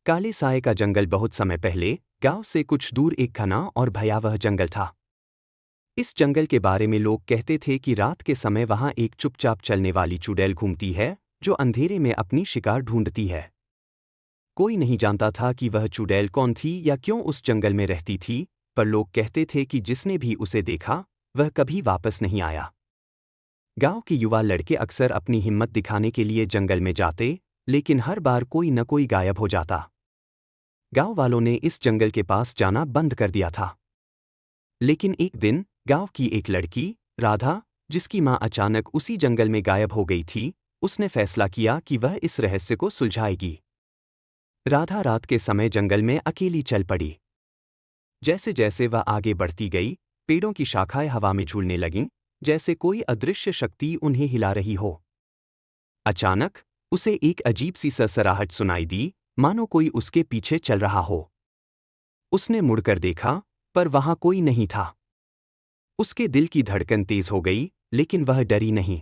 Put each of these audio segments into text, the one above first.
काले साए का जंगल बहुत समय पहले गांव से कुछ दूर एक घना और भयावह जंगल था। इस जंगल के बारे में लोग कहते थे कि रात के समय वहां एक चुपचाप चलने वाली चुड़ैल घूमती है जो अंधेरे में अपनी शिकार ढूंढती है। कोई नहीं जानता था कि वह चुड़ैल कौन थी या क्यों उस जंगल में रहती थी, पर लोग कहते थे कि जिसने भी उसे देखा वह कभी वापस नहीं आया। गांव के युवा लड़के अक्सर अपनी हिम्मत दिखाने के लिए जंगल में जाते, लेकिन हर बार कोई न कोई गायब हो जाता। गांव वालों ने इस जंगल के पास जाना बंद कर दिया था। लेकिन एक दिन गांव की एक लड़की, राधा, जिसकी मां अचानक उसी जंगल में गायब हो गई थी, उसने फैसला किया कि वह इस रहस्य को सुलझाएगी। राधा रात के समय जंगल में अकेली चल पड़ी। जैसे जैसे वह आगे बढ़ती गई, पेड़ों की शाखाएं हवा में झूलने लगीं, जैसे कोई अदृश्य शक्ति उन्हें हिला रही हो। अचानक उसे एक अजीब सी सरसराहट सुनाई दी, मानो कोई उसके पीछे चल रहा हो। उसने मुड़कर देखा, पर वहां कोई नहीं था। उसके दिल की धड़कन तेज हो गई, लेकिन वह डरी नहीं।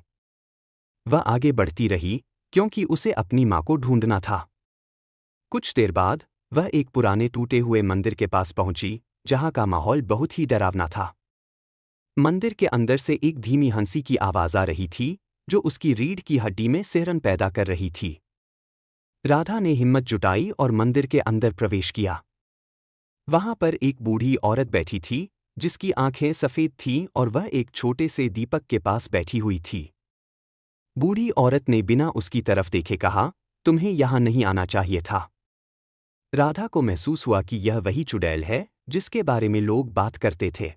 वह आगे बढ़ती रही, क्योंकि उसे अपनी मां को ढूंढना था। कुछ देर बाद वह एक पुराने टूटे हुए मंदिर के पास पहुंची, जहां का माहौल बहुत ही डरावना था। मंदिर के अंदर से एक धीमी हंसी की आवाज आ रही थी, जो उसकी रीढ़ की हड्डी में सिहरन पैदा कर रही थी। राधा ने हिम्मत जुटाई और मंदिर के अंदर प्रवेश किया। वहां पर एक बूढ़ी औरत बैठी थी, जिसकी आंखें सफेद थीं और वह एक छोटे से दीपक के पास बैठी हुई थी। बूढ़ी औरत ने बिना उसकी तरफ देखे कहा, तुम्हें यहां नहीं आना चाहिए था। राधा को महसूस हुआ कि यह वही चुड़ैल है जिसके बारे में लोग बात करते थे।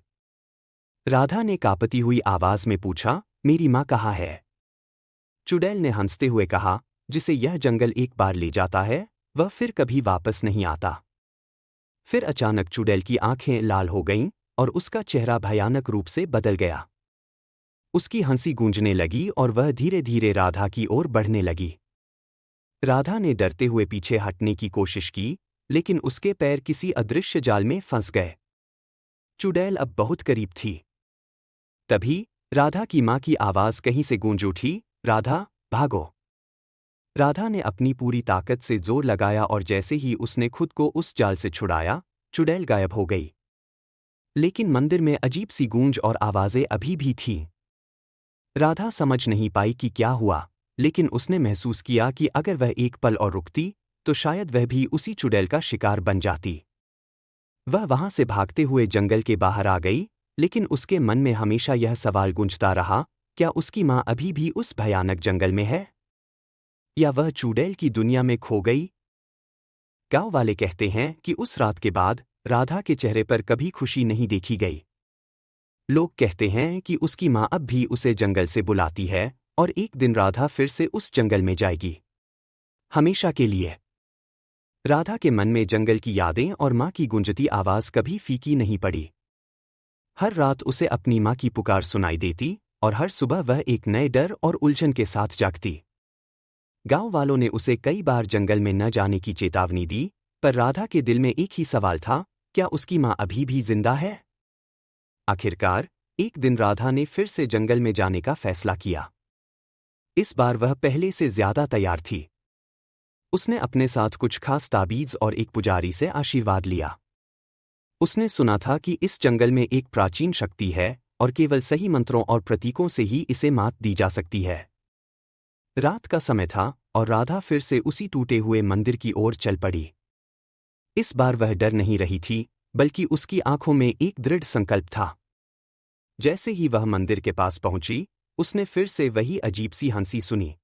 राधा ने कांपती हुई आवाज में पूछा, मेरी मां कहाँ है? चुड़ैल ने हंसते हुए कहा, जिसे यह जंगल एक बार ले जाता है वह फिर कभी वापस नहीं आता। फिर अचानक चुड़ैल की आंखें लाल हो गईं और उसका चेहरा भयानक रूप से बदल गया। उसकी हंसी गूंजने लगी और वह धीरे धीरे राधा की ओर बढ़ने लगी। राधा ने डरते हुए पीछे हटने की कोशिश की, लेकिन उसके पैर किसी अदृश्य जाल में फंस गए। चुड़ैल अब बहुत करीब थी। तभी राधा की मां की आवाज कहीं से गूंज उठी, राधा, भागो। राधा ने अपनी पूरी ताकत से जोर लगाया और जैसे ही उसने खुद को उस जाल से छुड़ाया, चुड़ैल गायब हो गई। लेकिन मंदिर में अजीब सी गूंज और आवाजें अभी भी थीं। राधा समझ नहीं पाई कि क्या हुआ, लेकिन उसने महसूस किया कि अगर वह एक पल और रुकती, तो शायद वह भी उसी चुड़ैल का शिकार बन जाती। वह वहां से भागते हुए जंगल के बाहर आ गई, लेकिन उसके मन में हमेशा यह सवाल गूंजता रहा, क्या उसकी मां अभी भी उस भयानक जंगल में है? या वह चुड़ैल की दुनिया में खो गई? गांव वाले कहते हैं कि उस रात के बाद राधा के चेहरे पर कभी खुशी नहीं देखी गई। लोग कहते हैं कि उसकी मां अब भी उसे जंगल से बुलाती है और एक दिन राधा फिर से उस जंगल में जाएगी, हमेशा के लिए। राधा के मन में जंगल की यादें और मां की गूंजती आवाज कभी फीकी नहीं पड़ी। हर रात उसे अपनी मां की पुकार सुनाई देती और हर सुबह वह एक नए डर और उलझन के साथ जागती। गांव वालों ने उसे कई बार जंगल में न जाने की चेतावनी दी, पर राधा के दिल में एक ही सवाल था, क्या उसकी मां अभी भी जिंदा है? आखिरकार एक दिन राधा ने फिर से जंगल में जाने का फैसला किया। इस बार वह पहले से ज्यादा तैयार थी। उसने अपने साथ कुछ खास ताबीज और एक पुजारी से आशीर्वाद लिया। उसने सुना था कि इस जंगल में एक प्राचीन शक्ति है और केवल सही मंत्रों और प्रतीकों से ही इसे मात दी जा सकती है। रात का समय था और राधा फिर से उसी टूटे हुए मंदिर की ओर चल पड़ी। इस बार वह डर नहीं रही थी, बल्कि उसकी आंखों में एक दृढ़ संकल्प था। जैसे ही वह मंदिर के पास पहुंची, उसने फिर से वही अजीब सी हंसी सुनी।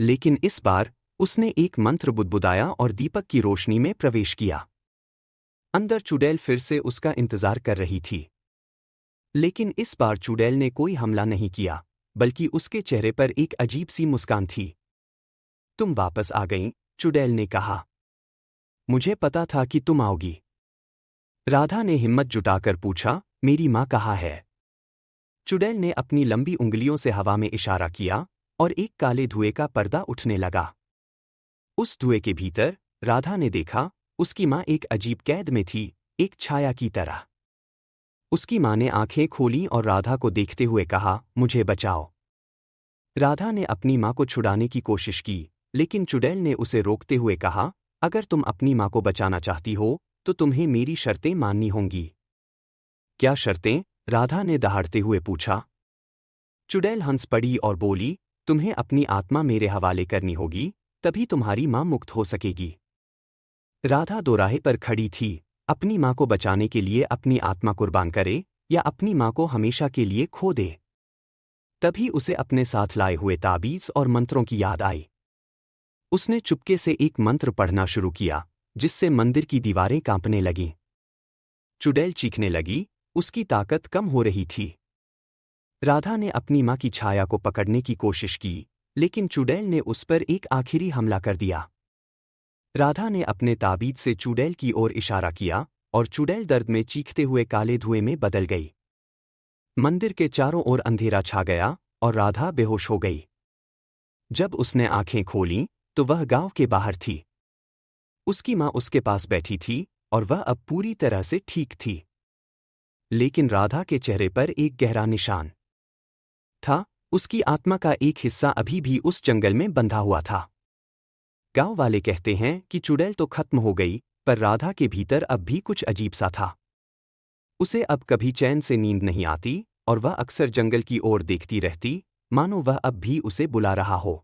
लेकिन इस बार उसने एक मंत्र बुदबुदाया और दीपक की रोशनी में प्रवेश किया। अंदर चुड़ैल फिर से उसका इंतजार कर रही थी। लेकिन इस बार चुड़ैल ने कोई हमला नहीं किया, बल्कि उसके चेहरे पर एक अजीब सी मुस्कान थी। तुम वापस आ गईं, चुड़ैल ने कहा। मुझे पता था कि तुम आओगी। राधा ने हिम्मत जुटाकर पूछा, मेरी मां कहाँ है? चुड़ैल ने अपनी लंबी उंगलियों से हवा में इशारा किया और एक काले धुएं का पर्दा उठने लगा। उस धुएं के भीतर राधा ने देखा, उसकी मां एक अजीब कैद में थी, एक छाया की तरह। उसकी मां ने आंखें खोली और राधा को देखते हुए कहा, मुझे बचाओ। राधा ने अपनी मां को छुड़ाने की कोशिश की, लेकिन चुड़ैल ने उसे रोकते हुए कहा, अगर तुम अपनी माँ को बचाना चाहती हो तो तुम्हें मेरी शर्तें माननी होंगी। क्या शर्तें? राधा ने दहाड़ते हुए पूछा। चुड़ैल हंस पड़ी और बोली, तुम्हें अपनी आत्मा मेरे हवाले करनी होगी, तभी तुम्हारी माँ मुक्त हो सकेगी। राधा दोराहे पर खड़ी थी, अपनी माँ को बचाने के लिए अपनी आत्मा कुर्बान करे या अपनी माँ को हमेशा के लिए खो दे। तभी उसे अपने साथ लाए हुए ताबीज़ और मंत्रों की याद आई। उसने चुपके से एक मंत्र पढ़ना शुरू किया, जिससे मंदिर की दीवारें कांपने लगीं। चुड़ैल चीखने लगी, उसकी ताकत कम हो रही थी। राधा ने अपनी माँ की छाया को पकड़ने की कोशिश की, लेकिन चुड़ैल ने उस पर एक आखिरी हमला कर दिया। राधा ने अपने ताबीज से चुड़ैल की ओर इशारा किया और चुड़ैल दर्द में चीखते हुए काले धुएं में बदल गई। मंदिर के चारों ओर अंधेरा छा गया और राधा बेहोश हो गई। जब उसने आंखें खोलीं तो वह गांव के बाहर थी। उसकी माँ उसके पास बैठी थी और वह अब पूरी तरह से ठीक थी। लेकिन राधा के चेहरे पर एक गहरा निशान था, उसकी आत्मा का एक हिस्सा अभी भी उस जंगल में बंधा हुआ था। गांव वाले कहते हैं कि चुड़ैल तो खत्म हो गई, पर राधा के भीतर अब भी कुछ अजीब सा था। उसे अब कभी चैन से नींद नहीं आती और वह अक्सर जंगल की ओर देखती रहती, मानो वह अब भी उसे बुला रहा हो।